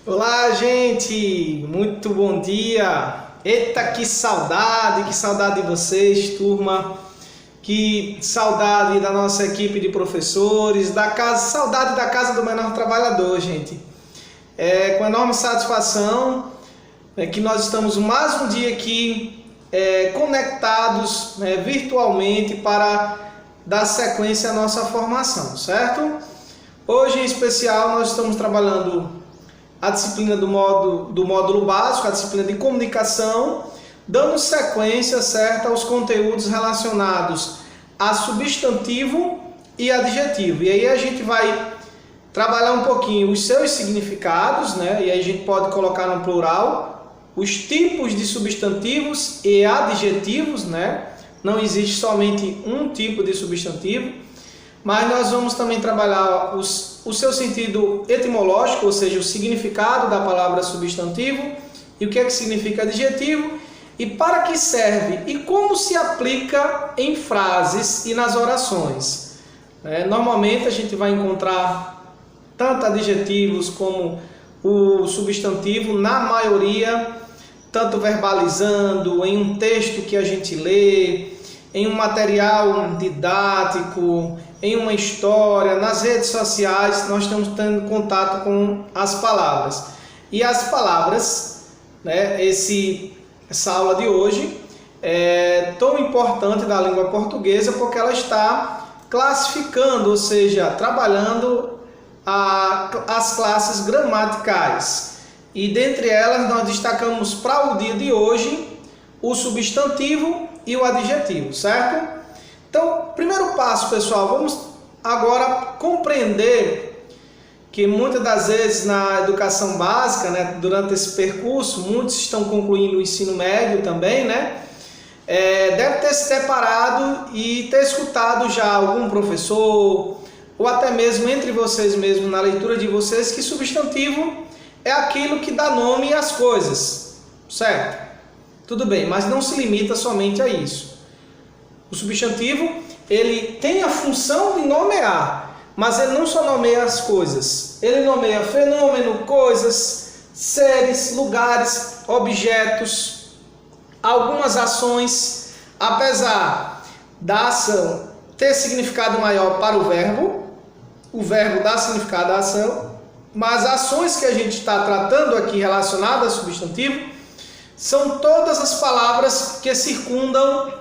Olá, gente! Muito bom dia! Eita, que saudade de vocês, turma! Que saudade da nossa equipe de professores, saudade da Casa do Menor Trabalhador, gente. É com enorme satisfação que nós estamos mais um dia aqui conectados virtualmente para dar sequência à nossa formação, certo? Hoje, em especial, nós estamos trabalhando a disciplina do módulo básico, a disciplina de comunicação, dando sequência certa aos conteúdos relacionados a substantivo e adjetivo. E aí a gente vai trabalhar um pouquinho os seus significados, e aí a gente pode colocar no plural, os tipos de substantivos e adjetivos, Não existe somente um tipo de substantivo, mas nós vamos também trabalhar o seu sentido etimológico, ou seja, o significado da palavra substantivo e o que é que significa adjetivo e para que serve e como se aplica em frases e nas orações. Normalmente a gente vai encontrar tanto adjetivos como o substantivo, na maioria, tanto verbalizando, em um texto que a gente lê, em um material didático, em uma história, nas redes sociais, nós estamos tendo contato com as palavras. E as palavras, essa aula de hoje é tão importante da língua portuguesa porque ela está classificando, ou seja, trabalhando as classes gramaticais. E dentre elas nós destacamos para o dia de hoje o substantivo e o adjetivo, certo? Então, primeiro passo, pessoal, vamos agora compreender que muitas das vezes na educação básica, durante esse percurso, muitos estão concluindo o ensino médio também, deve ter se deparado e ter escutado já algum professor, ou até mesmo entre vocês mesmos, na leitura de vocês, que substantivo é aquilo que dá nome às coisas, certo? Tudo bem, mas não se limita somente a isso. O substantivo, ele tem a função de nomear, mas ele não só nomeia as coisas. Ele nomeia fenômeno, coisas, seres, lugares, objetos, algumas ações. Apesar da ação ter significado maior para o verbo dá significado à ação, mas as ações que a gente está tratando aqui relacionadas ao substantivo são todas as palavras que circundam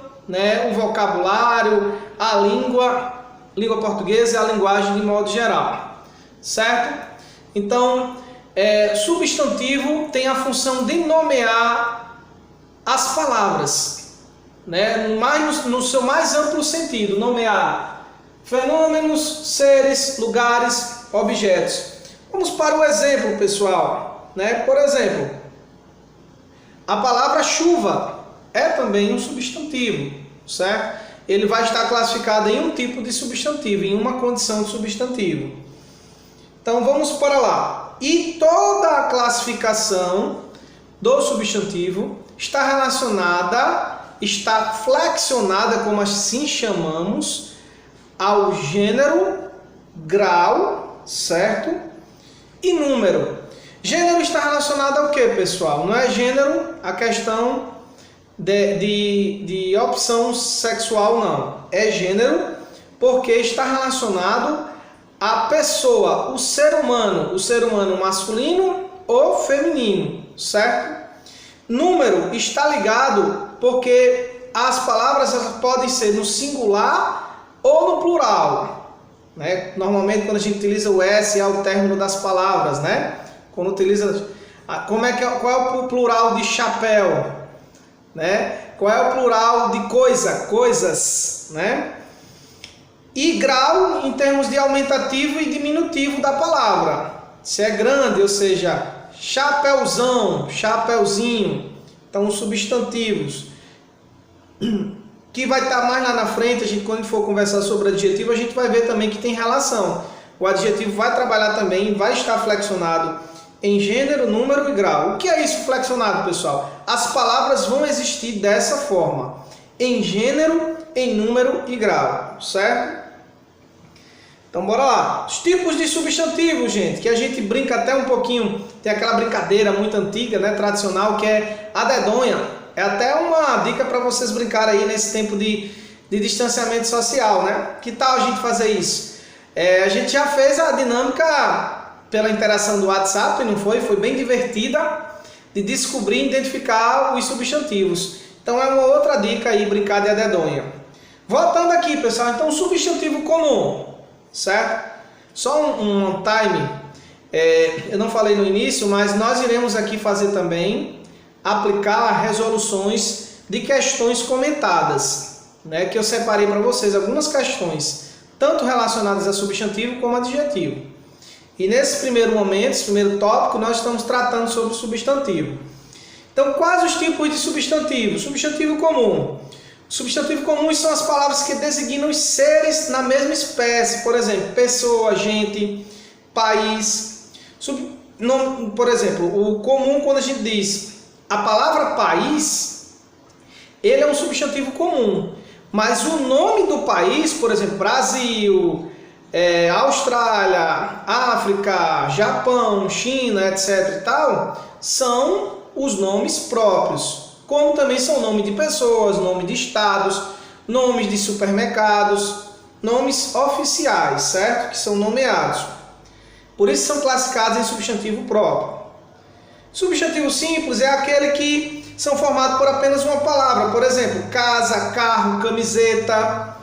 o vocabulário, a língua portuguesa e a linguagem de modo geral, certo? Então, substantivo tem a função de nomear as palavras, no seu mais amplo sentido, nomear fenômenos, seres, lugares, objetos. Vamos para o exemplo, pessoal, Por exemplo, a palavra chuva é também um substantivo, certo? Ele vai estar classificado em um tipo de substantivo, em uma condição de substantivo. Então vamos para lá. E toda a classificação do substantivo está flexionada, como assim chamamos, ao gênero, grau, certo? E número. Gênero está relacionado ao que, pessoal? Não é gênero a questão de opção sexual, não. É gênero porque está relacionado à pessoa, o ser humano masculino ou feminino, certo? Número está ligado porque as palavras elas podem ser no singular ou no plural, Normalmente quando a gente utiliza o S ao término das palavras, Quando utiliza, qual é o plural de chapéu, Qual é o plural de coisas, E grau em termos de aumentativo e diminutivo da palavra. Se é grande, ou seja, chapéuzão, chapéuzinho. Então, os substantivos que vai estar mais lá na frente, quando a gente for conversar sobre adjetivo, a gente vai ver também que tem relação. O adjetivo vai trabalhar também, vai estar flexionado em gênero, número e grau. O que é isso flexionado, pessoal? As palavras vão existir dessa forma, em gênero, em número e grau, certo? Então bora lá. Os tipos de substantivos, gente, que a gente brinca até um pouquinho, tem aquela brincadeira muito antiga, né, tradicional, que é a dedonha. É até uma dica para vocês brincarem aí nesse tempo de distanciamento social, né? Que tal a gente fazer isso? A gente já fez a dinâmica pela interação do WhatsApp, não foi? Foi bem divertida de descobrir e identificar os substantivos. Então é uma outra dica aí, brincar de dedonha. Voltando aqui, pessoal, então substantivo comum, certo? Só um time, eu não falei no início, mas nós iremos aqui fazer também, aplicar resoluções de questões comentadas, né? Que eu separei para vocês algumas questões, tanto relacionadas a substantivo como adjetivo. E nesse primeiro momento, esse primeiro tópico, nós estamos tratando sobre o substantivo. Então, quais os tipos de substantivo? Substantivo comum. Substantivo comum são as palavras que designam os seres na mesma espécie. Por exemplo, pessoa, gente, país. Por exemplo, o comum, quando a gente diz a palavra país, ele é um substantivo comum. Mas o nome do país, por exemplo, Brasil, Austrália, África, Japão, China, etc. e tal, são os nomes próprios, como também são nomes de pessoas, nome de estados, nomes de supermercados, nomes oficiais, certo? Que são nomeados. Por isso são classificados em substantivo próprio. Substantivo simples é aquele que são formados por apenas uma palavra, por exemplo, casa, carro, camiseta,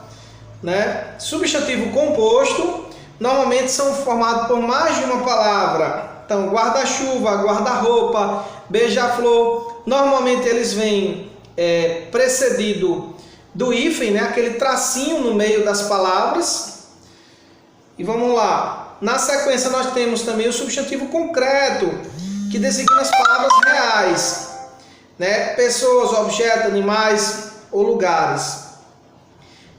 né? Substantivo composto normalmente são formados por mais de uma palavra. Então, guarda-chuva, guarda-roupa, beija-flor, normalmente eles vêm precedido do hífen, né? Aquele tracinho no meio das palavras. E vamos lá. Na sequência nós temos também o substantivo concreto, que designa as palavras reais, né? Pessoas, objetos, animais ou lugares.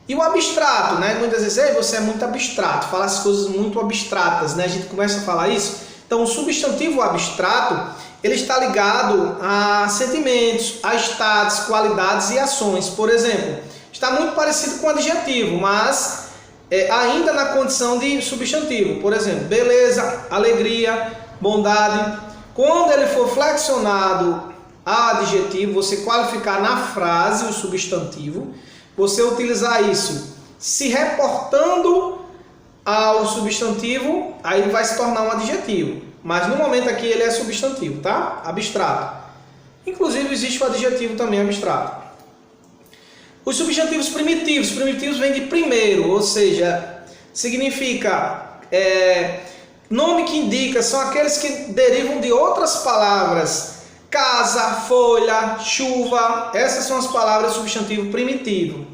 E o abstrato, né? Muitas vezes, você é muito abstrato, fala as coisas muito abstratas, né? A gente começa a falar isso. Então, o substantivo abstrato, ele está ligado a sentimentos, a estados, qualidades e ações. Por exemplo, está muito parecido com o adjetivo, mas ainda na condição de substantivo. Por exemplo, beleza, alegria, bondade. Quando ele for flexionado a adjetivo, você qualificar na frase o substantivo, você utilizar isso se reportando ao substantivo, aí ele vai se tornar um adjetivo. Mas no momento aqui ele é substantivo, tá? Abstrato. Inclusive existe o adjetivo também abstrato. Os substantivos primitivos. Primitivos vêm de primeiro, ou seja, significa nome que indica, são aqueles que derivam de outras palavras. Casa, folha, chuva, essas são as palavras substantivo primitivo.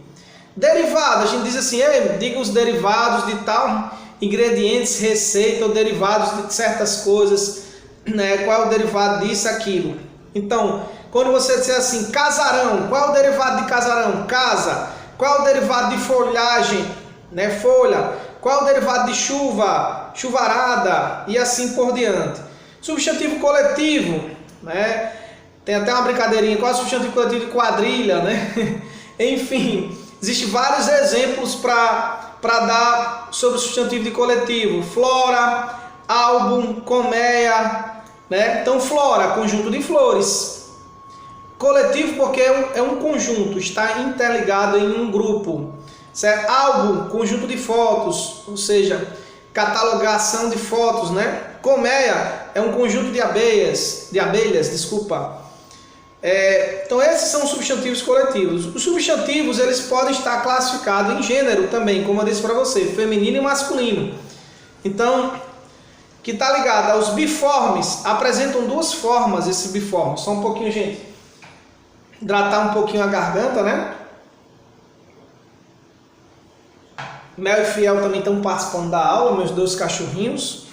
Derivado, a gente diz assim, diga os derivados de tal ingredientes, receita ou derivados de certas coisas, né? Qual é o derivado disso, aquilo. Então, quando você disser assim, casarão, qual é o derivado de casarão? Casa. Qual é o derivado de folhagem? Né? Folha. Qual é o derivado de chuva? Chuvarada. E assim por diante. Substantivo coletivo, né? Tem até uma brincadeirinha, qual é o substantivo coletivo de quadrilha, né? Enfim, existem vários exemplos para dar sobre o substantivo de coletivo. Flora, álbum, colmeia, né? Então, flora, conjunto de flores. Coletivo porque é um conjunto, está interligado em um grupo. Certo? Álbum, conjunto de fotos, ou seja, catalogação de fotos, né? Colmeia é um conjunto de abelhas, então esses são os substantivos coletivos. Os substantivos, eles podem estar classificados em gênero também, como eu disse para você, feminino e masculino. Então, que está ligado aos biformes, apresentam duas formas esses biformes. Só um pouquinho, gente. Hidratar um pouquinho a garganta, né? Mel e Fiel também estão participando da aula, meus dois cachorrinhos.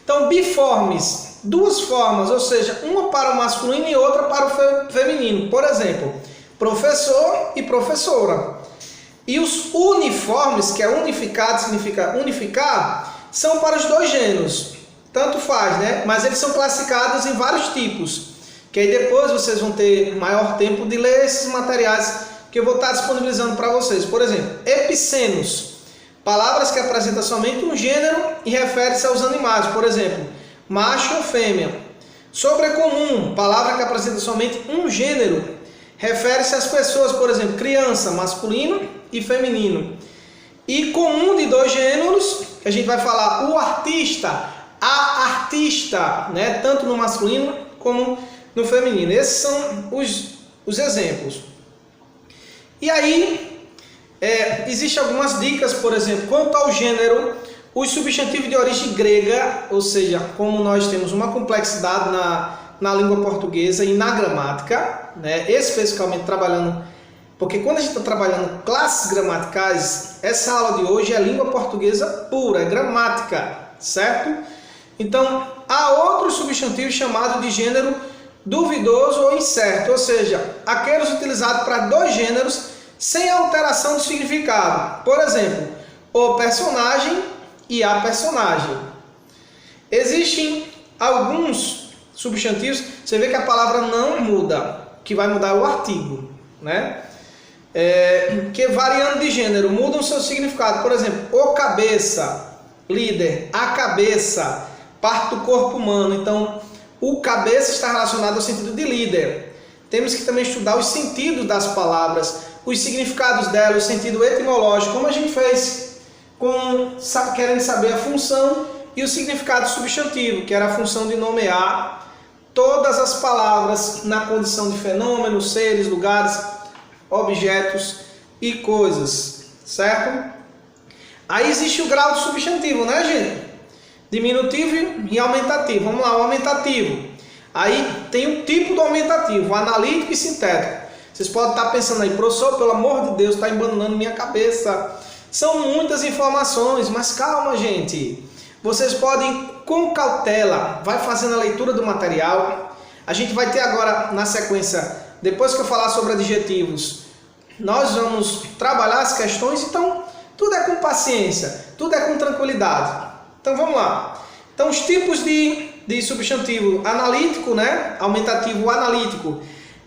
Então, biformes, duas formas, ou seja, uma para o masculino e outra para o feminino. Por exemplo, professor e professora. E os uniformes, que é unificado, significa unificar, são para os dois gêneros. Tanto faz, né? Mas eles são classificados em vários tipos. Que aí depois vocês vão ter maior tempo de ler esses materiais que eu vou estar disponibilizando para vocês. Por exemplo, epicenos. Palavras que apresentam somente um gênero e referem-se aos animais, por exemplo, macho ou fêmea. Sobrecomum, palavra que apresenta somente um gênero, refere-se às pessoas, por exemplo, criança, masculino e feminino. E comum de dois gêneros, que a gente vai falar o artista, a artista, né? Tanto no masculino como no feminino. Esses são os exemplos. E aí, existem algumas dicas, por exemplo, quanto ao gênero, os substantivos de origem grega, ou seja, como nós temos uma complexidade na língua portuguesa e na gramática, né? Especificamente trabalhando, porque quando a gente está trabalhando classes gramaticais, essa aula de hoje é língua portuguesa pura, é gramática, certo? Então, há outros substantivos chamados de gênero duvidoso ou incerto, ou seja, aqueles utilizados para dois gêneros sem alteração do significado. Por exemplo, o personagem e a personagem. Existem alguns substantivos, você vê que a palavra não muda, que vai mudar o artigo, né? Que variando de gênero mudam o seu significado. Por exemplo, o cabeça, líder, a cabeça, parte do corpo humano. Então, o cabeça está relacionado ao sentido de líder. Temos que também estudar os sentidos das palavras, os significados delas, o sentido etimológico, como a gente fez querendo saber a função e o significado substantivo, que era a função de nomear todas as palavras na condição de fenômenos, seres, lugares, objetos e coisas, certo? Aí existe o grau de substantivo, né, gente? Diminutivo e aumentativo. Vamos lá, o aumentativo. Aí tem o tipo do aumentativo, analítico e sintético. Vocês podem estar pensando aí, professor, pelo amor de Deus, está embananando minha cabeça. São muitas informações, mas calma, gente. Vocês podem, com cautela, vai fazendo a leitura do material. A gente vai ter agora, na sequência, depois que eu falar sobre adjetivos, nós vamos trabalhar as questões. Então, tudo é com paciência, tudo é com tranquilidade. Então, vamos lá. Então, os tipos de substantivo analítico, né? Aumentativo analítico,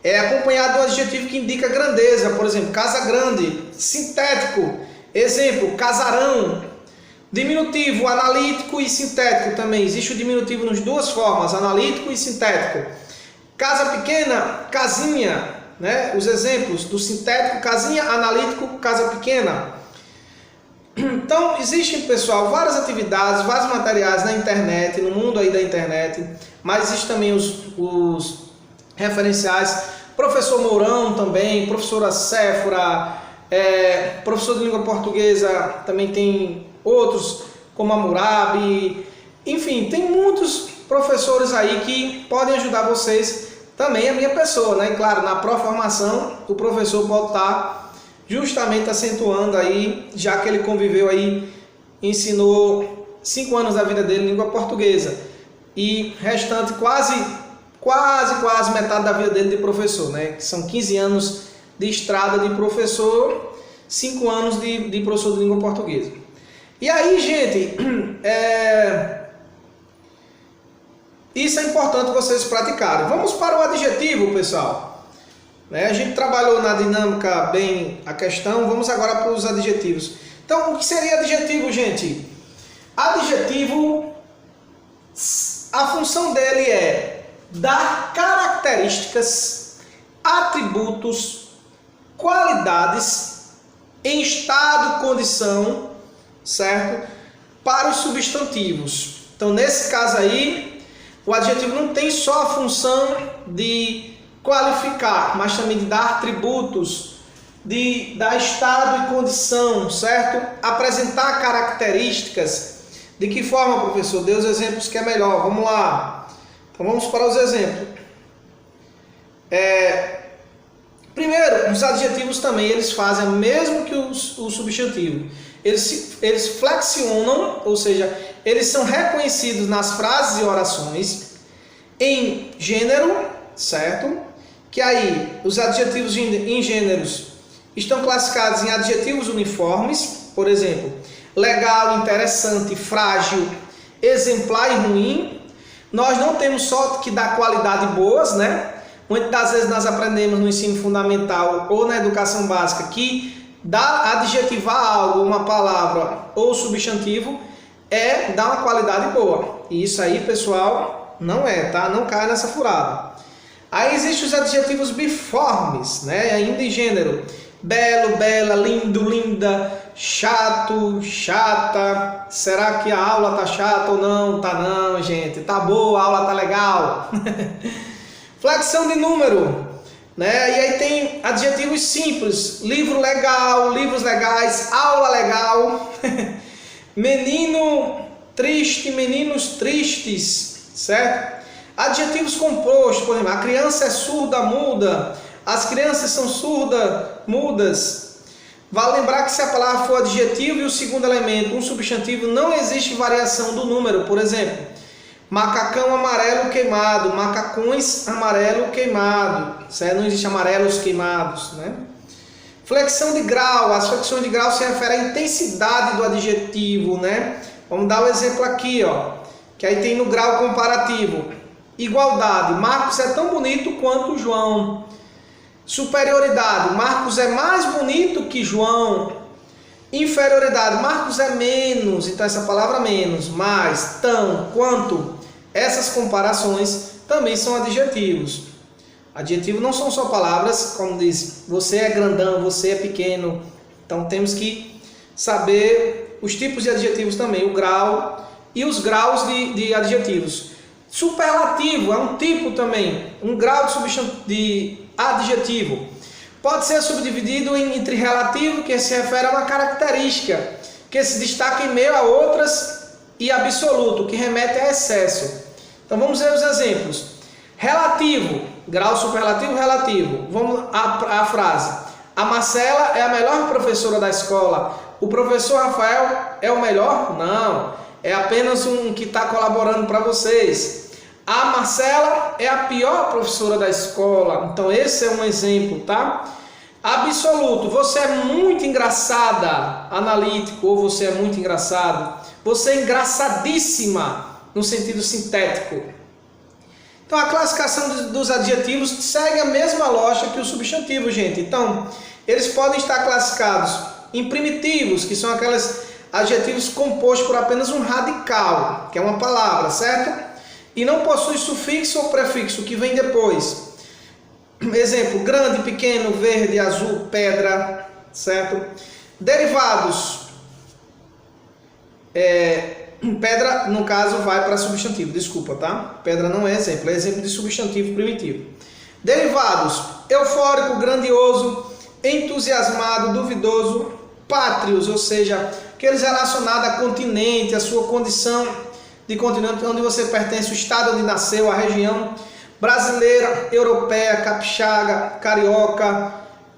é acompanhado de um adjetivo que indica grandeza. Por exemplo, casa grande. Sintético, exemplo, casarão. Diminutivo, analítico e sintético também. Existe o diminutivo nas duas formas, analítico e sintético. Casa pequena, casinha, né? Os exemplos do sintético, casinha, analítico, casa pequena. Então, existem, pessoal, várias atividades, vários materiais na internet, no mundo aí da internet, mas existem também os referenciais. Professor Mourão também, professora Séfora, professor de língua portuguesa, também tem outros, como a Murabi. Enfim, tem muitos professores aí que podem ajudar vocês, também a minha pessoa, né? E claro, na pró-formação, o professor pode estar justamente acentuando aí, já que ele conviveu aí, ensinou 5 anos da vida dele em língua portuguesa e restante quase metade da vida dele de professor, né? Que são 15 anos de estrada de professor, 5 anos de professor de língua portuguesa. E aí, gente, isso é importante vocês praticarem. Vamos para o adjetivo, pessoal. A gente trabalhou na dinâmica bem a questão, vamos agora para os adjetivos. Então, o que seria adjetivo, gente? Adjetivo, a função dele é dar características, atributos, qualidades em estado, condição, certo? Para os substantivos. Então, nesse caso aí, o adjetivo não tem só a função de qualificar, mas também de dar atributos, de dar estado e condição, certo? Apresentar características. De que forma, professor? Dê os exemplos que é melhor. Vamos lá. Então vamos para os exemplos. Primeiro, os adjetivos também, eles fazem o mesmo que o substantivo. Eles flexionam, ou seja, eles são reconhecidos nas frases e orações em gênero, certo? Que aí, os adjetivos em gêneros estão classificados em adjetivos uniformes, por exemplo, legal, interessante, frágil, exemplar e ruim. Nós não temos só que dar qualidade boas, né? Muitas das vezes nós aprendemos no ensino fundamental ou na educação básica que adjetivar algo, uma palavra ou substantivo, é dar uma qualidade boa. E isso aí, pessoal, não é, tá? Não cai nessa furada. Aí existem os adjetivos biformes, né? Ainda em gênero. Belo, bela, lindo, linda, chato, chata. Será que a aula tá chata ou não? Tá não, gente. Tá boa, a aula tá legal. Flexão de número, né? E aí tem adjetivos simples. Livro legal, livros legais, aula legal. Menino triste, meninos tristes, certo? Adjetivos compostos, por exemplo, a criança é surda, muda, as crianças são surdas, mudas. Vale lembrar que se a palavra for adjetivo e o segundo elemento, um substantivo, não existe variação do número. Por exemplo, macacão amarelo queimado, macacões amarelo queimado, certo? Não existe amarelos queimados, né? Flexão de grau, as flexões de grau se referem à intensidade do adjetivo, né? Vamos dar o exemplo aqui, ó, que aí tem no grau comparativo. Igualdade, Marcos é tão bonito quanto João. Superioridade, Marcos é mais bonito que João. Inferioridade, Marcos é menos, então essa palavra menos, mais, tão, quanto. Essas comparações também são adjetivos. Adjetivos não são só palavras, como diz, você é grandão, você é pequeno. Então temos que saber os tipos de adjetivos também, o grau e os graus de adjetivos. Superlativo é um tipo também, um grau de adjetivo. Pode ser subdividido entre relativo, que se refere a uma característica, que se destaca em meio a outras, e absoluto, que remete a excesso. Então vamos ver os exemplos. Relativo, grau superlativo, relativo. Vamos à frase. A Marcela é a melhor professora da escola. O professor Rafael é o melhor? Não, é apenas um que está colaborando para vocês. A Marcela é a pior professora da escola. Então esse é um exemplo, tá? Absoluto, você é muito engraçada, analítico, ou você é muito engraçado. Você é engraçadíssima, no sentido sintético. Então a classificação dos adjetivos segue a mesma lógica que o substantivo, gente. Então, eles podem estar classificados em primitivos, que são aqueles adjetivos compostos por apenas um radical, que é uma palavra, certo? E não possui sufixo ou prefixo, que vem depois. Exemplo, grande, pequeno, verde, azul, pedra, certo? Derivados. Pedra, no caso, vai para substantivo, desculpa, tá? Pedra não é exemplo de substantivo primitivo. Derivados, eufórico, grandioso, entusiasmado, duvidoso, pátrios, ou seja, aqueles relacionados a continente, a sua condição de continente onde você pertence, o estado onde nasceu, a região brasileira, europeia, capixaba, carioca,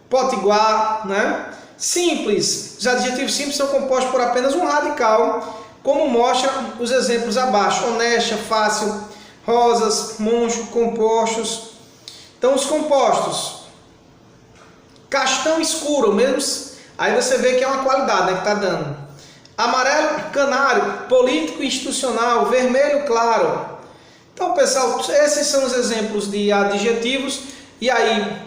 potiguar, né? Simples, os adjetivos simples são compostos por apenas um radical, como mostra os exemplos abaixo: honesta, fácil, rosas, moncho, compostos. Então os compostos: castanho escuro, mesmo, aí você vê que é uma qualidade, né, que está dando. Amarelo, canário, político, institucional, vermelho, claro. Então, pessoal, esses são os exemplos de adjetivos. E aí,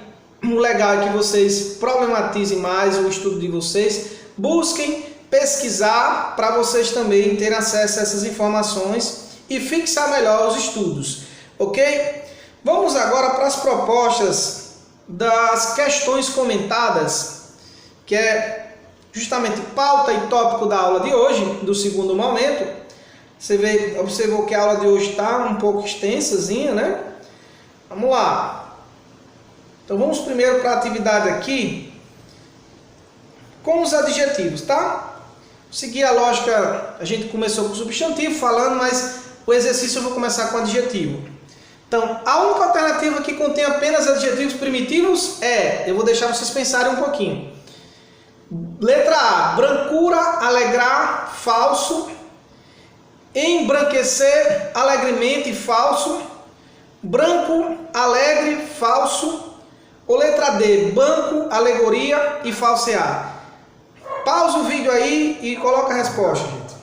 o legal é que vocês problematizem mais o estudo de vocês, busquem pesquisar para vocês também terem acesso a essas informações e fixar melhor os estudos, ok? Vamos agora para as propostas das questões comentadas, que é justamente pauta e tópico da aula de hoje, do segundo momento. Você observou que a aula de hoje está um pouco extensazinha, né? Vamos lá. Então vamos primeiro para a atividade aqui com os adjetivos, tá? Seguir a lógica, a gente começou com o substantivo falando, mas o exercício eu vou começar com adjetivo. Então, a única alternativa que contém apenas adjetivos primitivos eu vou deixar vocês pensarem um pouquinho. Letra A, brancura, alegrar, falso. Embranquecer, alegremente, falso. Branco, alegre, falso. Ou letra D, banco, alegoria e falsear. Pausa o vídeo aí e coloca a resposta, gente.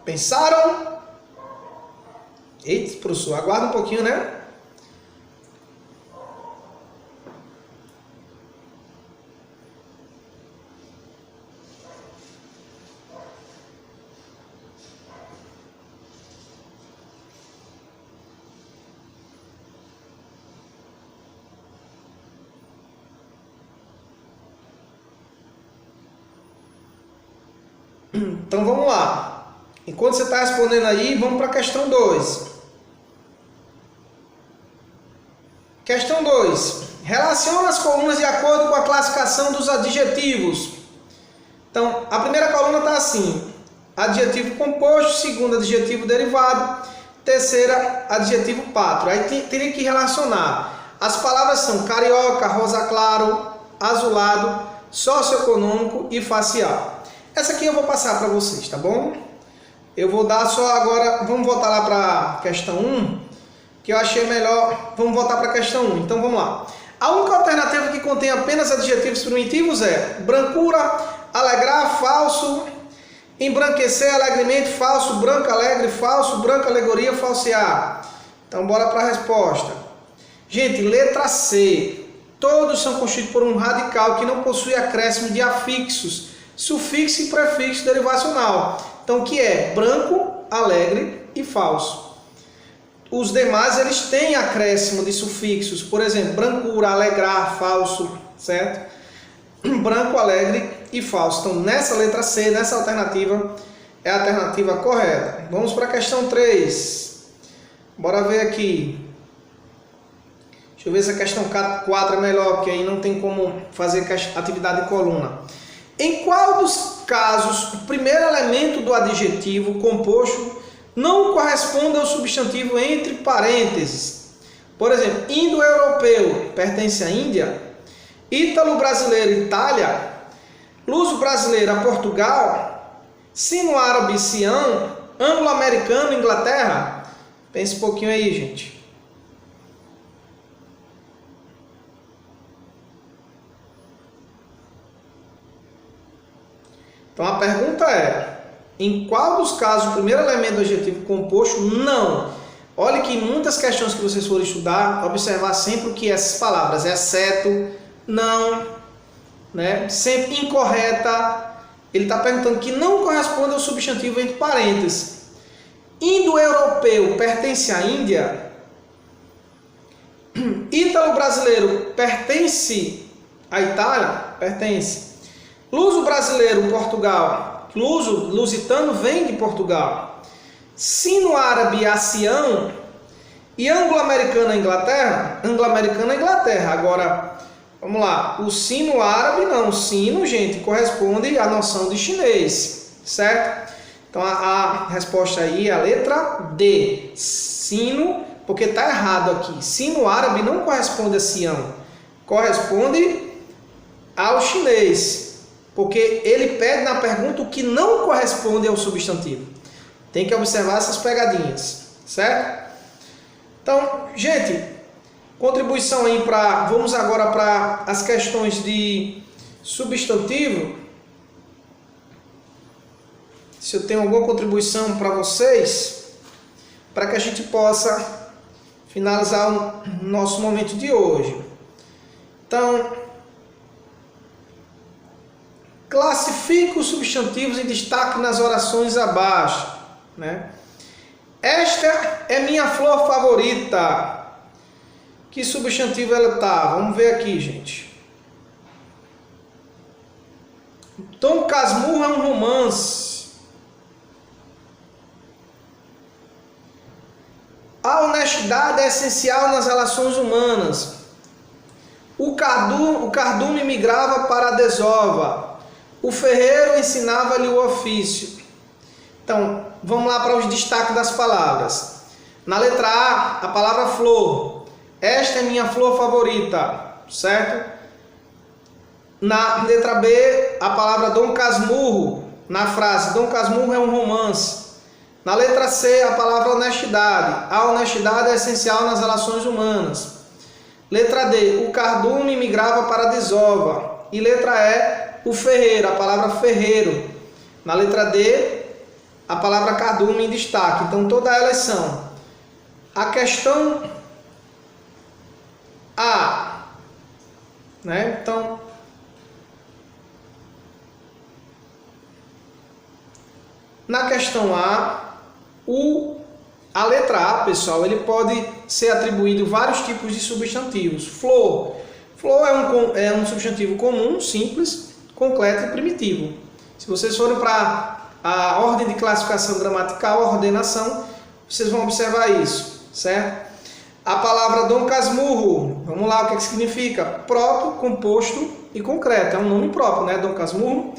Pensaram? Eita, professor, aguarda um pouquinho, né? Então vamos lá. Enquanto você está respondendo aí, vamos para a questão 2. Questão 2. Relaciona as colunas de acordo com a classificação dos adjetivos. Então, a primeira coluna está assim: adjetivo composto, segunda, adjetivo derivado, terceira, adjetivo pátrio. Aí teria que relacionar. As palavras são carioca, rosa claro, azulado, socioeconômico e facial. Essa aqui eu vou passar para vocês, tá bom? Eu vou dar só agora, vamos voltar lá para a questão 1, que eu achei melhor. Vamos voltar para a questão 1, então vamos lá. A única alternativa que contém apenas adjetivos primitivos é brancura, alegrar, falso, embranquecer, alegremente, falso, branco, alegre, falso, branco, alegoria, falsear. Então bora para a resposta. Gente, letra C. Todos são constituídos por um radical que não possui acréscimo de afixos, sufixo e prefixo derivacional. Então, que é branco, alegre e falso. Os demais, eles têm acréscimo de sufixos. Por exemplo, brancura, alegrar, falso, certo? Branco, alegre e falso. Então, nessa letra C, nessa alternativa, é a alternativa correta. Vamos para a questão 3. Bora ver aqui. Deixa eu ver se a questão 4 é melhor, porque aí não tem como fazer atividade de coluna. Em qual dos casos o primeiro elemento do adjetivo composto não corresponde ao substantivo entre parênteses? Por exemplo, indo-europeu pertence à Índia, ítalo-brasileiro, Itália, luso-brasileiro, a Portugal, sino-árabe, Sião, anglo-americano, Inglaterra. Pense um pouquinho aí, gente. Então a pergunta é: em qual dos casos o primeiro elemento do adjetivo composto não? Olhe que em muitas questões que vocês forem estudar, observar sempre o que é essas palavras: exceto, não, né? Sempre incorreta. Ele está perguntando que não corresponde ao substantivo entre parênteses. Indo-europeu pertence à Índia. Ítalo-brasileiro pertence à Itália? Pertence. Luso-brasileiro, Portugal. Lusitano vem de Portugal. Sino-árabe, a Sião. E anglo-americano, Inglaterra? Anglo-americano, Inglaterra. Agora, vamos lá. O sino-árabe não. O sino, gente, corresponde à noção de chinês. Certo? Então, a resposta aí é a letra D. Sino, porque está errado aqui. Sino-árabe não corresponde a Sião. Corresponde ao chinês. Porque ele pede na pergunta o que não corresponde ao substantivo. Tem que observar essas pegadinhas, certo? Então, gente, contribuição aí para... Vamos agora para as questões de substantivo. Se eu tenho alguma contribuição para vocês, para que a gente possa finalizar o nosso momento de hoje. Então... classifique os substantivos em destaque nas orações abaixo, né? Esta é minha flor favorita. Que substantivo ela tá? Vamos ver aqui, gente. Dom Casmurro é um romance. A honestidade é essencial nas relações humanas. O cardume migrava para a desova. O ferreiro ensinava-lhe o ofício. Então, vamos lá para os destaques das palavras. Na letra A, a palavra flor. Esta é minha flor favorita, certo? Na letra B, a palavra Dom Casmurro. Na frase, Dom Casmurro é um romance. Na letra C, a palavra honestidade. A honestidade é essencial nas relações humanas. Letra D, o cardume migrava para a desova. E letra E, o ferreiro, a palavra ferreiro. Na letra D, a palavra cardume em destaque. Então, todas elas são. A questão A, né? Então, na questão A, a letra A, pessoal, ele pode ser atribuído vários tipos de substantivos. Flor. Flor é um substantivo comum, simples, concreto e primitivo. Se vocês forem para a ordem de classificação gramatical, a ordenação, vocês vão observar isso, certo? A palavra Dom Casmurro, vamos lá, o que significa? Próprio, composto e concreto. É um nome próprio, né? Dom Casmurro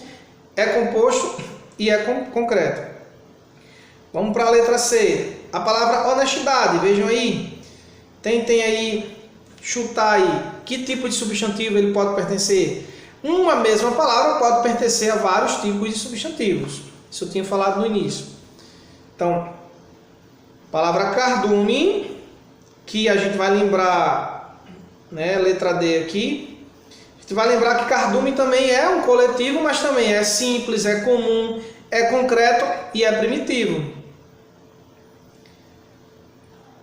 é composto e é concreto. Vamos para a letra C. A palavra honestidade, vejam aí. Tentem aí chutar aí que tipo de substantivo ele pode pertencer. Uma mesma palavra pode pertencer a vários tipos de substantivos. Isso eu tinha falado no início. Então, palavra cardume, que a gente vai lembrar, né, letra D aqui. A gente vai lembrar que cardume também é um coletivo, mas também é simples, é comum, é concreto e é primitivo.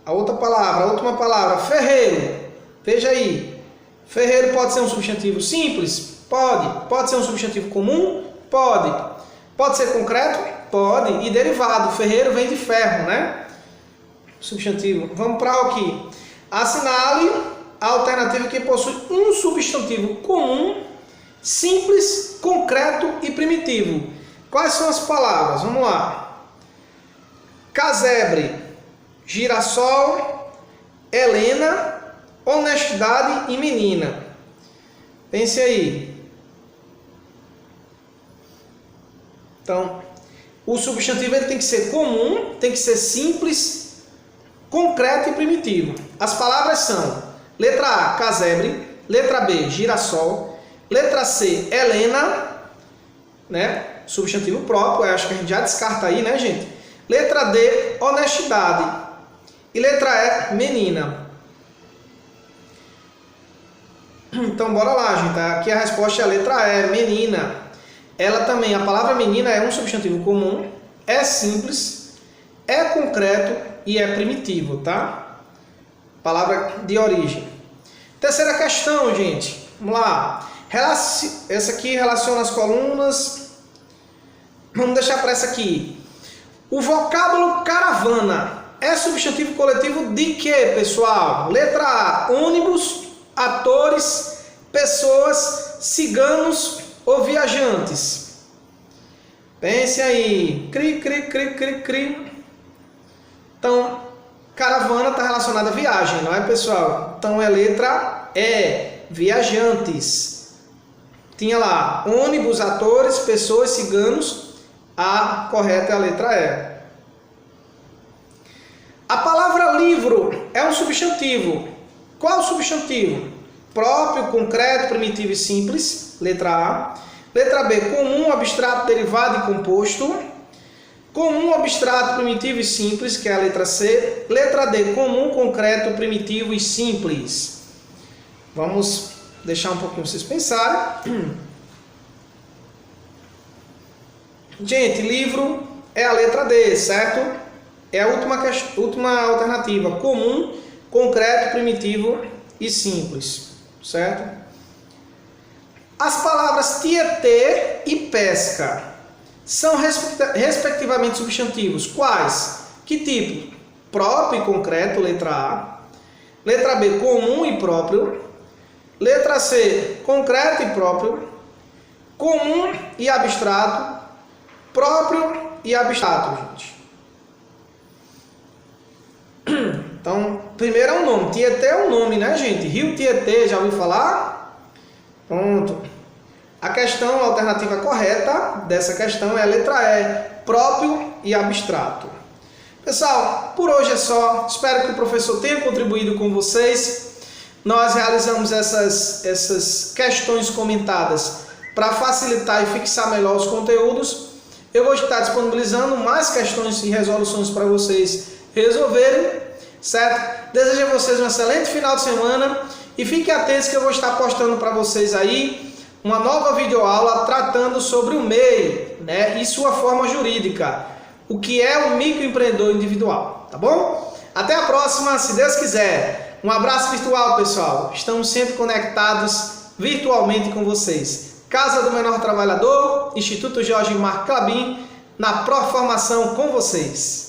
A outra palavra, a última palavra, ferreiro. Veja aí. Ferreiro pode ser um substantivo simples? Pode. Pode ser um substantivo comum? Pode. Pode ser concreto? Pode. E derivado. Ferreiro vem de ferro, né? Substantivo. Vamos para aqui. Assinale a alternativa que possui um substantivo comum, simples, concreto e primitivo. Quais são as palavras? Vamos lá. Casebre, girassol, Helena, honestidade e menina. Pense aí. Então, o substantivo ele tem que ser comum, tem que ser simples, concreto e primitivo. As palavras são: letra A, casebre, letra B, girassol, letra C, Helena, né? Substantivo próprio, eu acho que a gente já descarta aí, né, gente? Letra D, honestidade. E letra E, menina. Então, bora lá, gente. Aqui a resposta é a letra E, menina. Ela também, a palavra menina é um substantivo comum, é simples, é concreto e é primitivo, tá? Palavra de origem. Terceira questão, gente. Vamos lá. Essa aqui relaciona as colunas. Vamos deixar para essa aqui. O vocábulo caravana é substantivo coletivo de quê, pessoal? Letra A, ônibus, atores, pessoas, ciganos ou viajantes. Pense aí. Cri, cri, cri, cri, cri. Então, caravana está relacionada a viagem, não é, pessoal? Então é letra E, viajantes. Tinha lá ônibus, atores, pessoas, ciganos. A correta é a letra E. A palavra livro é um substantivo. Qual substantivo? Próprio, concreto, primitivo e simples. Letra A. Letra B, comum, abstrato, derivado e composto. Comum, abstrato, primitivo e simples, que é a letra C. Letra D, comum, concreto, primitivo e simples. Vamos deixar um pouquinho vocês pensarem. Gente, livro é a letra D, certo? É a última alternativa. Comum, concreto, primitivo e simples, certo? As palavras tietê e pesca são respectivamente substantivos. Quais? Que tipo? Próprio e concreto, letra A. Letra B, comum e próprio. Letra C, concreto e próprio. Comum e abstrato. Próprio e abstrato, gente. Então, primeiro é um nome. Tietê é um nome, né, gente? Rio Tietê, já ouviu falar? Pronto. A questão, a alternativa correta dessa questão é a letra E, próprio e abstrato. Pessoal, por hoje é só. Espero que o professor tenha contribuído com vocês. Nós realizamos essas questões comentadas para facilitar e fixar melhor os conteúdos. Eu vou estar disponibilizando mais questões e resoluções para vocês resolverem, certo? Desejo a vocês um excelente final de semana e fiquem atentos que eu vou estar postando para vocês aí uma nova videoaula tratando sobre o MEI, né, e sua forma jurídica, o que é um microempreendedor individual, tá bom? Até a próxima, se Deus quiser. Um abraço virtual, pessoal. Estamos sempre conectados virtualmente com vocês. Casa do Menor Trabalhador, Instituto Jorge Marco Clabin, na Proformação com vocês.